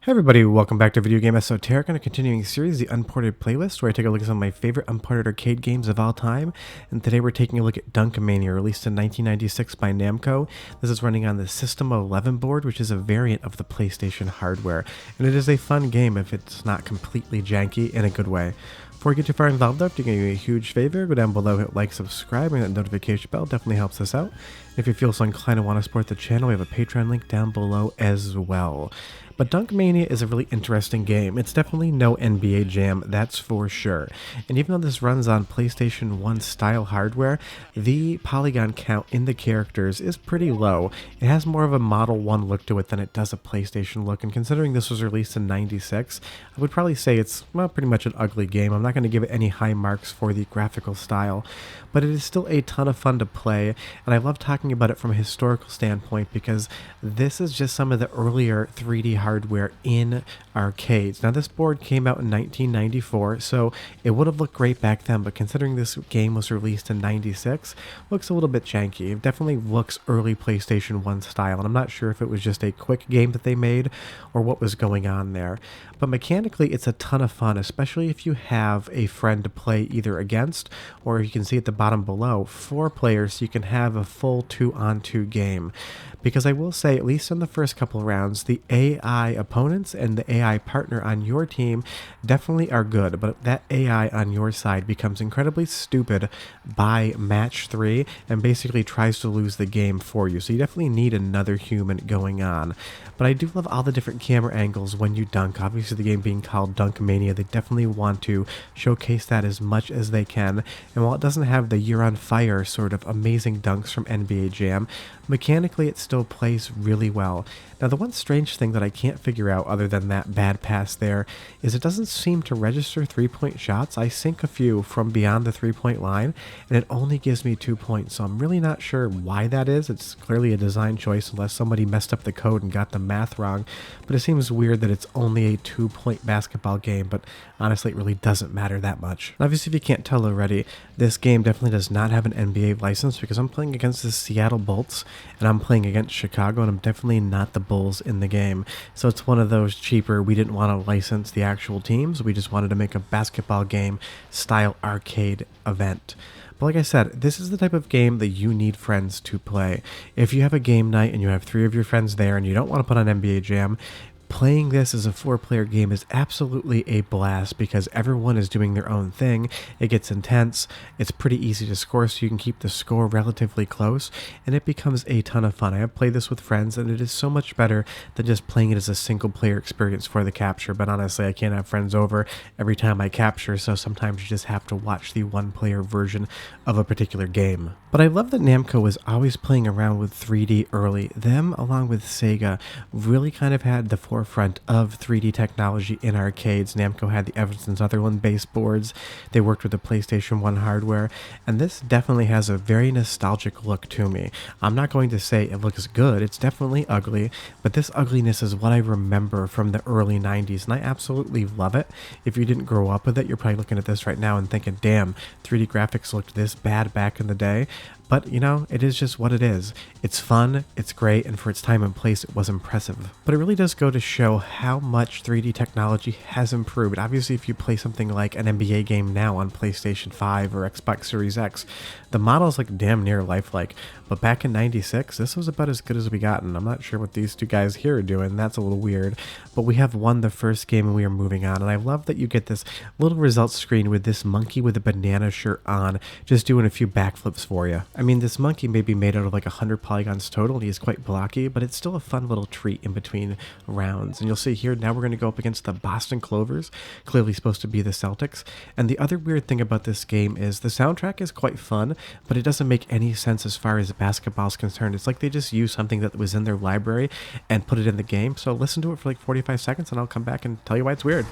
Hi everybody, welcome back to Video Game Esoteric on a continuing series, the Unported Playlist, where I take a look at some of my favorite unported arcade games of all time. And today we're taking a look at Dunk Mania, released in 1996 by Namco. This is running on the System 11 board, which is a variant of the PlayStation hardware. And it is a fun game if it's not completely janky in a good way. Before we get too far involved, if you can do me a huge favor, go down below, hit like, subscribe, and that notification bell definitely helps us out. If you feel so inclined and want to support the channel, we have a Patreon link down below as well. But Dunk Mania is a really interesting game. It's definitely no NBA Jam, that's for sure. And even though this runs on PlayStation 1 style hardware, the polygon count in the characters is pretty low. It has more of a Model 1 look to it than it does a PlayStation look, and considering this was released in '96, I would probably say it's, well, pretty much an ugly game. I'm not going to give it any high marks for the graphical style, but it is still a ton of fun to play, and I love talking about it from a historical standpoint because this is just some of the earlier 3D hardware in arcades. Now, this board came out in 1994, so it would have looked great back then, but considering this game was released in '96, looks a little bit janky. It definitely looks early PlayStation 1 style, and I'm not sure if it was just a quick game that they made or what was going on there. But mechanically, it's a ton of fun, especially if you have a friend to play either against, or you can see at the bottom below, 4 players, so you can have a full 2-on-2 game. Because I will say, at least in the first couple rounds, the AI opponents and the AI partner on your team definitely are good, but that AI on your side becomes incredibly stupid by match 3 and basically tries to lose the game for you. So you definitely need another human going on. But I do love all the different camera angles when you dunk. Obviously, the game being called Dunk Mania, they definitely want to showcase that as much as they can. And while it doesn't have the You're on Fire sort of amazing dunks from NBA Jam, mechanically it still plays really well. Now, the one strange thing that I can't figure out other than that bad pass there is it doesn't seem to register 3-point shots. I sink a few from beyond the 3-point line, and it only gives me 2 points, so I'm really not sure why that is. It's clearly a design choice unless somebody messed up the code and got the math wrong, but it seems weird that it's only a 2-point basketball game, but honestly, it really doesn't matter that much. Obviously, if you can't tell already, this game definitely does not have an NBA license because I'm playing against the Seattle Bolts, and I'm playing against Chicago, and I'm definitely not the Bulls in the game. So it's one of those cheaper, we didn't want to license the actual teams, we just wanted to make a basketball game style arcade event. But like I said, this is the type of game that you need friends to play. If you have a game night and you have 3 of your friends there and you don't want to put on NBA Jam, playing this as a 4-player game is absolutely a blast because everyone is doing their own thing. It gets intense, it's pretty easy to score, so you can keep the score relatively close, and it becomes a ton of fun. I have played this with friends, and it is so much better than just playing it as a single-player experience for the capture, but honestly, I can't have friends over every time I capture, so sometimes you just have to watch the one-player version of a particular game. But I love that Namco was always playing around with 3D early. Them, along with Sega, really kind of had the forefront of 3D technology in arcades. Namco had the Evans and Sutherland base boards. They worked with the PlayStation 1 hardware, and this definitely has a very nostalgic look to me. I'm not going to say it looks good, it's definitely ugly, but this ugliness is what I remember from the early 90s, and I absolutely love it. If you didn't grow up with it, you're probably looking at this right now and thinking, damn, 3D graphics looked this bad back in the day. But, you know, it is just what it is. It's fun, it's great, and for its time and place, it was impressive. But it really does go to show how much 3D technology has improved. Obviously, if you play something like an NBA game now on PlayStation 5 or Xbox Series X, the models look damn near lifelike. But back in '96, this was about as good as we got, and I'm not sure what these two guys here are doing. That's a little weird. But we have won the first game, and we are moving on. And I love that you get this little results screen with this monkey with a banana shirt on, just doing a few backflips for you. I mean, this monkey may be made out of like 100 polygons total, and he's quite blocky, but it's still a fun little treat in between rounds. And you'll see here, now we're going to go up against the Boston Clovers, clearly supposed to be the Celtics. And the other weird thing about this game is the soundtrack is quite fun, but it doesn't make any sense as far as basketball is concerned. It's like they just used something that was in their library and put it in the game. So listen to it for like 45 seconds, and I'll come back and tell you why it's weird.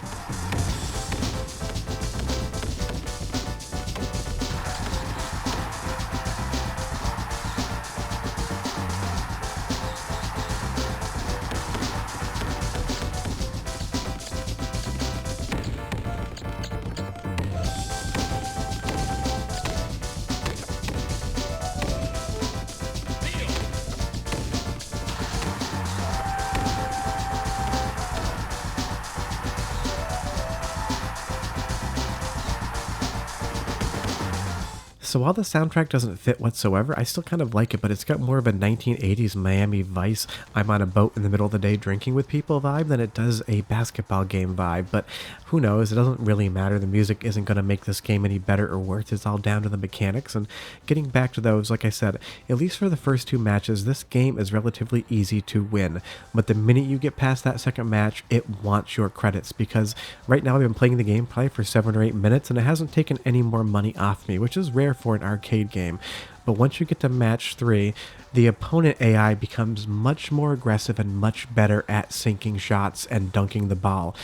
So while the soundtrack doesn't fit whatsoever, I still kind of like it, but it's got more of a 1980s Miami Vice, I'm on a boat in the middle of the day drinking with people vibe than it does a basketball game vibe. But who knows, it doesn't really matter. The music isn't going to make this game any better or worse. It's all down to the mechanics. And getting back to those, like I said, at least for the first two matches, this game is relatively easy to win. But the minute you get past that second match, it wants your credits, because right now I've been playing the game probably for 7 or 8 minutes and it hasn't taken any more money off me, which is rare for an arcade game. But once you get to match 3, the opponent AI becomes much more aggressive and much better at sinking shots and dunking the ball.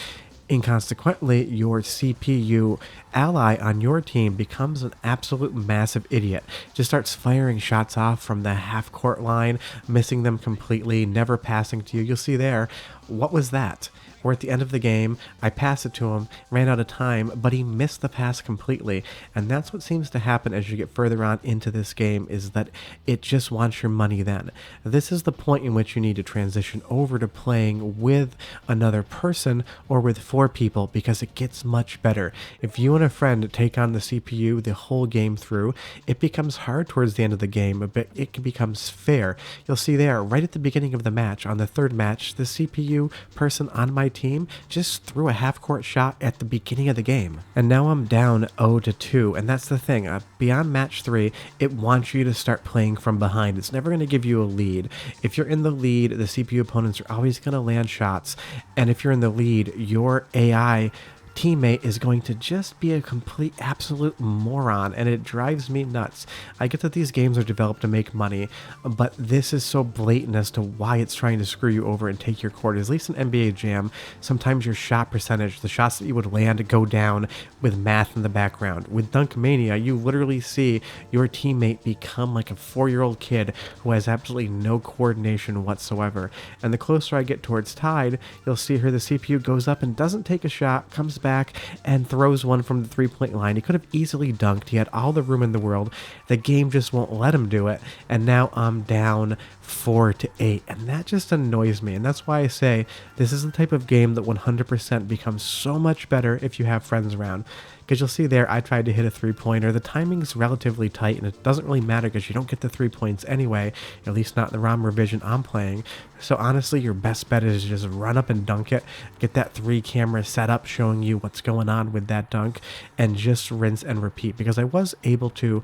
Inconsequently, your CPU ally on your team becomes an absolute massive idiot. Just starts firing shots off from the half-court line, missing them completely, never passing to you. You'll see there, what was that? We're at the end of the game, I pass it to him, ran out of time, but he missed the pass completely. And that's what seems to happen as you get further on into this game, is that it just wants your money then. This is the point in which you need to transition over to playing with another person or with 4 people, because it gets much better. If you and a friend take on the CPU the whole game through, it becomes hard towards the end of the game, but it becomes fair. You'll see there, right at the beginning of the match, on the third match, the CPU person on my team just threw a half-court shot at the beginning of the game. And now I'm down 0-2, and that's the thing. Beyond match 3, it wants you to start playing from behind. It's never going to give you a lead. If you're in the lead, the CPU opponents are always going to land shots, and if you're in the lead, your AI teammate is going to just be a complete absolute moron, and it drives me nuts. I get that these games are developed to make money, but this is so blatant as to why it's trying to screw you over and take your court. At least in NBA Jam, sometimes your shot percentage, the shots that you would land, go down with math in the background. With Dunk Mania, you literally see your teammate become like a 4-year-old kid who has absolutely no coordination whatsoever. And the closer I get towards tied, you'll see here the CPU goes up and doesn't take a shot, comes back and throws one from the 3-point line. He could have easily dunked. He had all the room in the world. The game just won't let him do it. And now I'm down 4-8. And that just annoys me. And that's why I say this is the type of game that 100% becomes so much better if you have friends around. Because you'll see there, I tried to hit a 3-pointer. The timing's relatively tight, and it doesn't really matter because you don't get the 3 points anyway, at least not in the ROM revision I'm playing. So honestly, your best bet is just run up and dunk it, get that 3 camera set up showing you what's going on with that dunk, and just rinse and repeat, because I was able to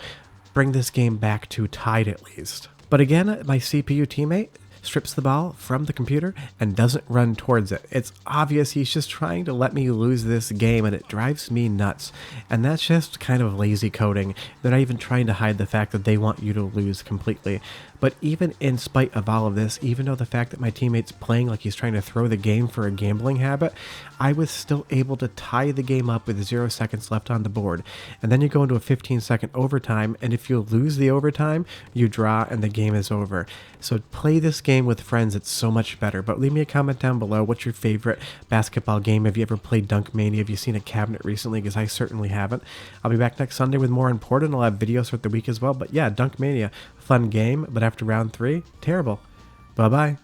bring this game back to tied at least. But again, my CPU teammate strips the ball from the computer and doesn't run towards it. It's obvious he's just trying to let me lose this game, and it drives me nuts. And that's just kind of lazy coding. They're not even trying to hide the fact that they want you to lose completely. But even in spite of all of this, even though the fact that my teammate's playing like he's trying to throw the game for a gambling habit, I was still able to tie the game up with 0 seconds left on the board. And then you go into a 15-second overtime, and if you lose the overtime, you draw and the game is over. So play this game with friends, it's so much better. But leave me a comment down below. What's your favorite basketball game? Have you ever played Dunk Mania? Have you seen a cabinet recently? Because I certainly haven't. I'll be back next Sunday with more Imported. I'll have videos throughout the week as well. But yeah, Dunk Mania, fun game, but after round 3, terrible. Bye-bye.